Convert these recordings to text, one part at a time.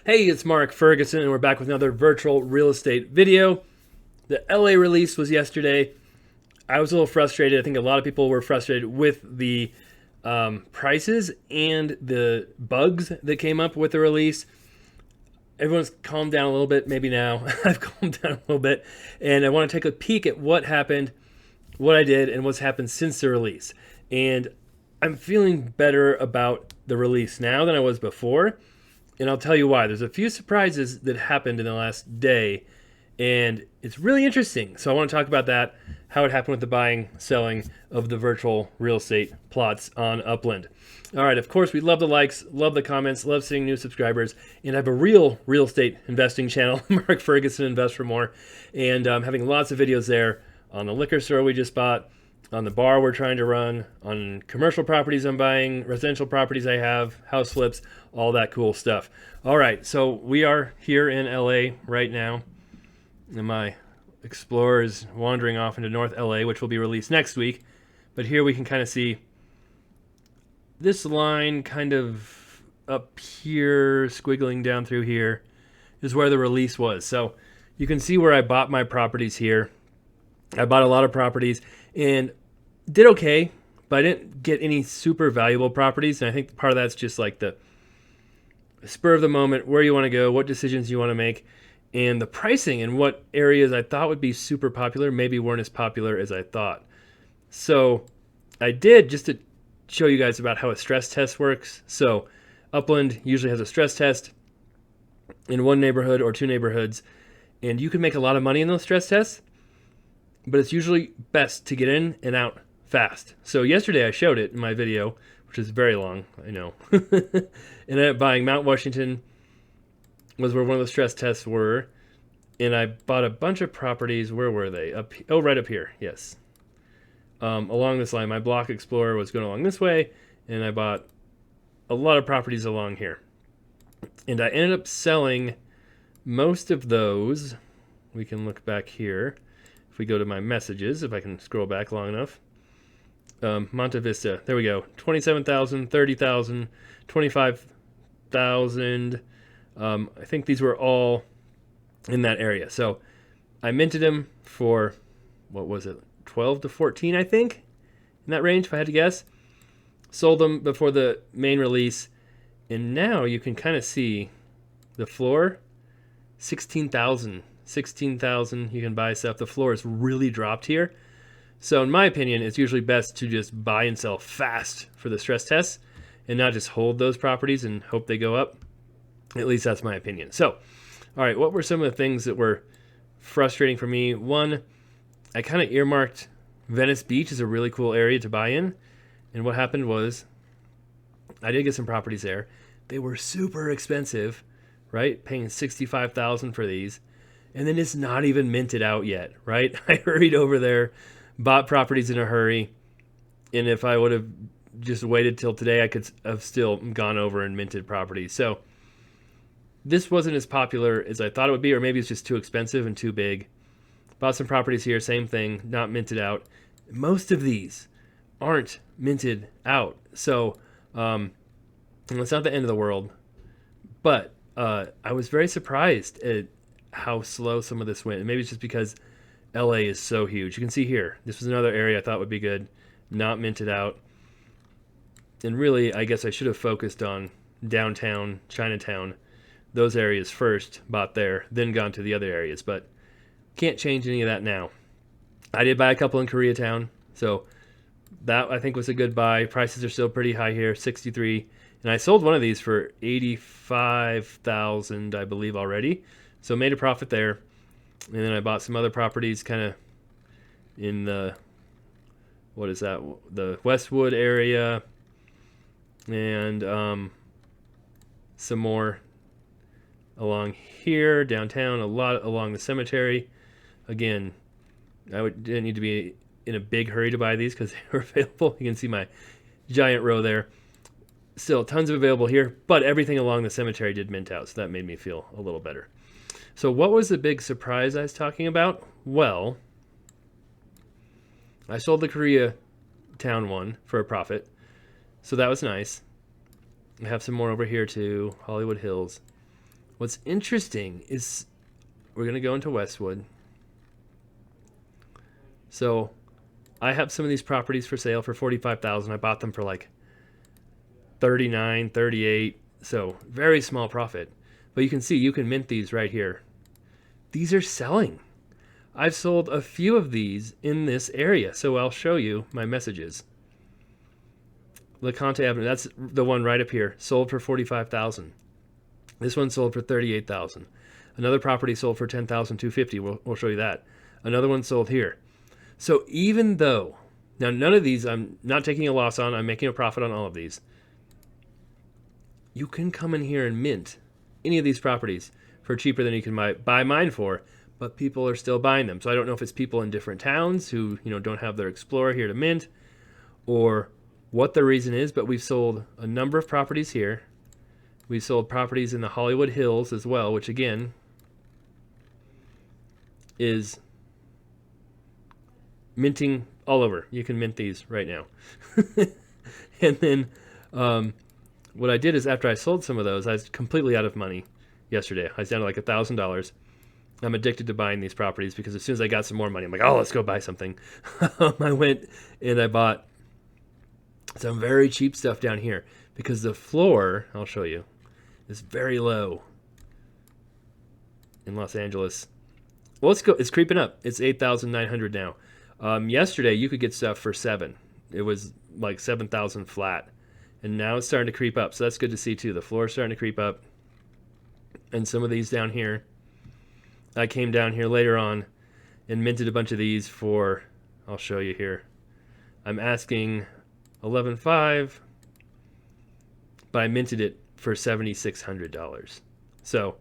Hey, it's Mark Ferguson, and we're back with another virtual real estate video. The LA release was yesterday. I was a little frustrated. I think a lot of people were frustrated with the prices and the bugs that came up with the release. Everyone's calmed down a little bit, maybe now. I've calmed down a little bit, and I want to take a peek at what happened, what I did, and what's happened since the release. And I'm feeling better about the release now than I was before. And I'll tell you why. There's a few surprises that happened in the last day, and it's really interesting. So I want to talk about that, how it happened with the buying, selling of the virtual real estate plots on Upland. All right, of course, we love the likes, love the comments, love seeing new subscribers, and I have a real estate investing channel, Mark Ferguson Invest for More, and I'm having lots of videos there on the liquor store we just bought, on the bar we're trying to run, on commercial properties I'm buying, residential properties I have, house flips, all that cool stuff. All right, so we are here in LA right now, and my Explorer is wandering off into North LA, which will be released next week. But here we can kind of see this line kind of up here, squiggling down through here, is where the release was. So you can see where I bought my properties here. I bought a lot of properties and did okay, but I didn't get any super valuable properties. And I think part of that's just like the spur of the moment, where you want to go, what decisions you want to make, and the pricing and what areas I thought would be super popular maybe weren't as popular as I thought. So I did, just to show you guys about how a stress test works. So Upland usually has a stress test in one neighborhood or two neighborhoods, and you can make a lot of money in those stress tests, but it's usually best to get in and out fast. So yesterday I showed it in my video, which is very long, I know. And ended up buying Mount Washington, was where one of the stress tests were, and I bought a bunch of properties. Where were they? Right up here, yes. Along this line, my Block Explorer was going along this way, and I bought a lot of properties along here. And I ended up selling most of those. We can look back here. If we go to my messages, if I can scroll back long enough. Monte Vista, there we go. 27,000, 30,000, 25,000. I think these were all in that area. So I minted them for, what was it, 12 to 14, I think, in that range, if I had to guess. Sold them before the main release. And now you can kind of see the floor, 16,000. 16,000, you can buy stuff. The floor has really dropped here. So in my opinion, it's usually best to just buy and sell fast for the stress tests and not just hold those properties and hope they go up. At least that's my opinion. So, all right, what were some of the things that were frustrating for me? One, I kind of earmarked Venice Beach as a really cool area to buy in. And what happened was I did get some properties there. They were super expensive, right? Paying $65,000 for these. And then it's not even minted out yet, right? I hurried over there, bought properties in a hurry. And if I would have just waited till today, I could have still gone over and minted properties. So this wasn't as popular as I thought it would be, or maybe it's just too expensive and too big. Bought some properties here, same thing, not minted out. Most of these aren't minted out. So it's not the end of the world. But I was very surprised at how slow some of this went. And maybe it's just because LA is so huge. You can see here, this was another area I thought would be good, not minted out. And really, I guess I should have focused on downtown, Chinatown, those areas first, bought there, then gone to the other areas. But can't change any of that now. I did buy a couple in Koreatown, so that I think was a good buy. Prices are still pretty high here, 63. And I sold one of these for 85,000, I believe, already. So made a profit there. And then I bought some other properties kind of in the, what is that? The Westwood area. And some more along here, downtown, a lot along the cemetery. Again, didn't need to be in a big hurry to buy these because they were available. You can see my giant row there. Still tons of available here, but everything along the cemetery did mint out, so that made me feel a little better. So what was the big surprise I was talking about? Well, I sold the Koreatown one for a profit, so that was nice. I have some more over here too, Hollywood Hills. What's interesting is we're going to go into Westwood. So I have some of these properties for sale for $45,000. I bought them for like 39, 38. So very small profit. But you can see you can mint these right here. These are selling. I've sold a few of these in this area. So I'll show you my messages. LeConte Avenue, that's the one right up here, sold for $45,000. This one sold for $38,000. Another property sold for $10,250. We'll show you that. Another one sold here. So even though, now none of these I'm not taking a loss on, I'm making a profit on all of these. You can come in here and mint any of these properties for cheaper than you can buy mine for, but people are still buying them. So I don't know if it's people in different towns who, don't have their Explorer here to mint, or what the reason is, but we've sold a number of properties here. We've sold properties in the Hollywood Hills as well, which again is minting all over. You can mint these right now. And then what I did is after I sold some of those, I was completely out of money yesterday. I was down to like $1,000. I'm addicted to buying these properties because as soon as I got some more money, I'm like, oh, let's go buy something. I went and I bought some very cheap stuff down here because the floor, I'll show you, is very low in Los Angeles. Well, let's go. It's creeping up. It's 8,900 now. Yesterday, you could get stuff for $7,000. It was like 7,000 flat. And now it's starting to creep up. So that's good to see, too. The floor is starting to creep up. And some of these down here, I came down here later on and minted a bunch of these for, I'll show you here. I'm asking $11,500, but I minted it for $7,600. So,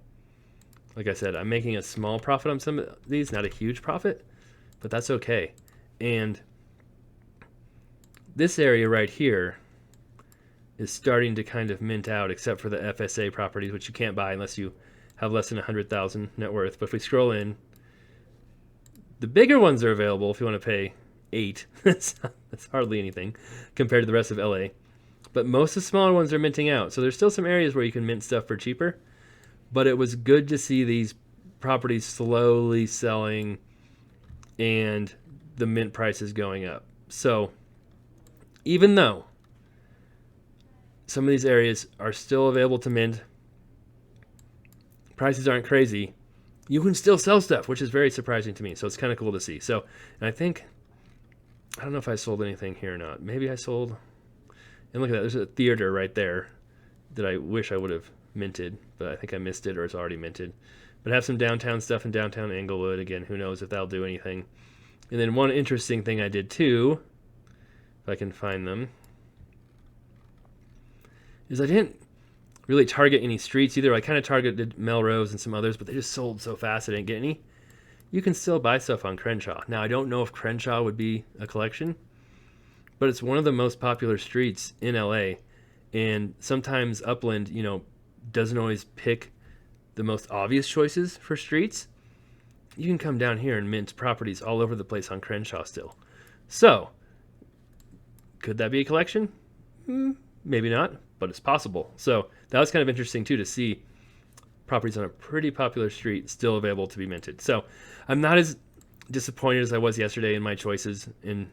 like I said, I'm making a small profit on some of these, not a huge profit, but that's okay. And this area right here is starting to kind of mint out, except for the FSA properties, which you can't buy unless you have less than 100,000 net worth. But if we scroll in, the bigger ones are available if you want to pay $8. That's hardly anything compared to the rest of LA. But most of the smaller ones are minting out. So there's still some areas where you can mint stuff for cheaper. But it was good to see these properties slowly selling and the mint prices going up. So even though some of these areas are still available to mint, prices aren't crazy, you can still sell stuff, which is very surprising to me. So it's kind of cool to see. So, and I don't know if I sold anything here or not. Maybe I sold, and look at that, there's a theater right there that I wish I would have minted, but I think I missed it or it's already minted. But I have some downtown stuff in downtown Englewood. Again, who knows if that'll do anything. And then one interesting thing I did too, if I can find them, is I didn't really target any streets either. I kind of targeted Melrose and some others, but they just sold so fast I didn't get any. You can still buy stuff on Crenshaw. Now, I don't know if Crenshaw would be a collection, but it's one of the most popular streets in LA. And sometimes Upland, doesn't always pick the most obvious choices for streets. You can come down here and mint properties all over the place on Crenshaw still. So, could that be a collection? Maybe not, but it's possible. So that was kind of interesting too to see properties on a pretty popular street still available to be minted. So I'm not as disappointed as I was yesterday in my choices in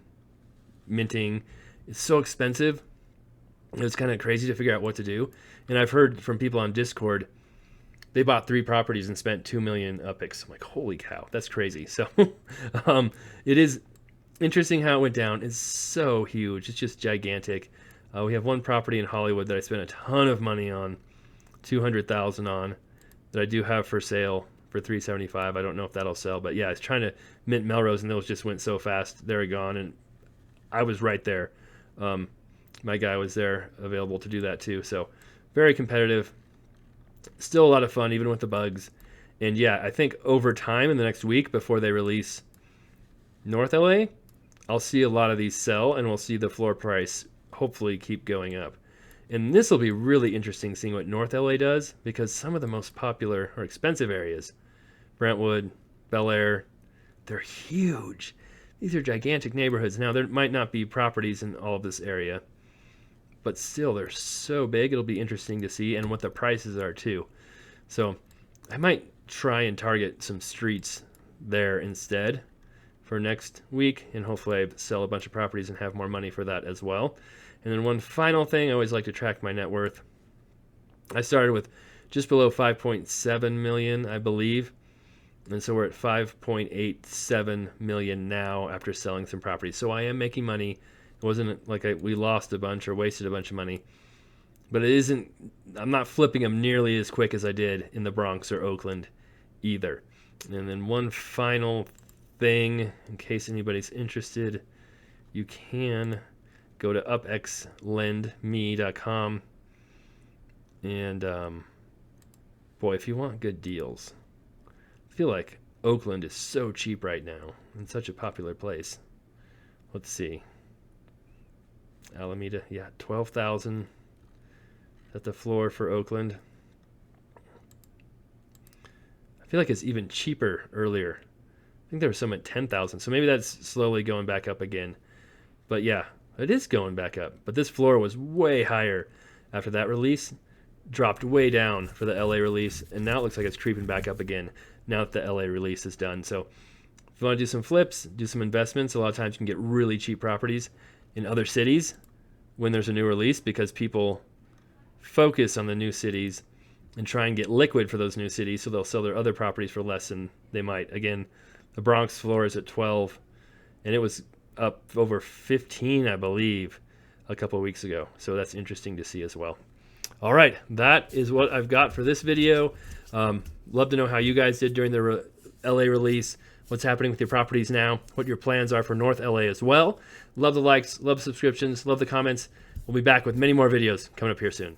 minting. It's so expensive. It's kind of crazy to figure out what to do. And I've heard from people on Discord, they bought 3 properties and spent $2 million upix. I'm like, holy cow, that's crazy. So it is interesting how it went down. It's so huge. It's just gigantic. We have one property in Hollywood that I spent a ton of money on, $200,000 on, that I do have for sale for $375. I don't know if that'll sell, but yeah, I was trying to mint Melrose, and those just went so fast. They're gone, and I was right there. My guy was there, available to do that too. So very competitive. Still a lot of fun, even with the bugs. And yeah, I think over time in the next week before they release North LA, I'll see a lot of these sell, and we'll see the floor price hopefully keep going up. And this will be really interesting seeing what North LA does, because some of the most popular or expensive areas, Brentwood, Bel Air, they're huge. These are gigantic neighborhoods. Now, there might not be properties in all of this area, but still, they're so big. It'll be interesting to see, and what the prices are too. So I might try and target some streets there instead for next week, and hopefully I sell a bunch of properties and have more money for that as well. And then one final thing, I always like to track my net worth. I started with just below 5.7 million, I believe. And so we're at 5.87 million now after selling some properties. So I am making money. It wasn't like we lost a bunch or wasted a bunch of money. But it isn't, I'm not flipping them nearly as quick as I did in the Bronx or Oakland either. And then one final thing, in case anybody's interested, you can go to upxlendme.com. And boy, if you want good deals, I feel like Oakland is so cheap right now and such a popular place. Let's see. Alameda, yeah, 12,000 at the floor for Oakland. I feel like it's even cheaper earlier. I think there was some at 10,000, so maybe that's slowly going back up again. But yeah, it is going back up. But this floor was way higher after that release. Dropped way down for the LA release, and now it looks like it's creeping back up again now that the LA release is done. So if you want to do some flips, do some investments, a lot of times you can get really cheap properties in other cities when there's a new release, because people focus on the new cities and try and get liquid for those new cities, so they'll sell their other properties for less than they might. Again, the Bronx floor is at 12, and it was up over 15, I believe, a couple of weeks ago. So that's interesting to see as well. All right, that is what I've got for this video. Love to know how you guys did during the LA release, what's happening with your properties now, what your plans are for North LA as well. Love the likes, love the subscriptions, love the comments. We'll be back with many more videos coming up here soon.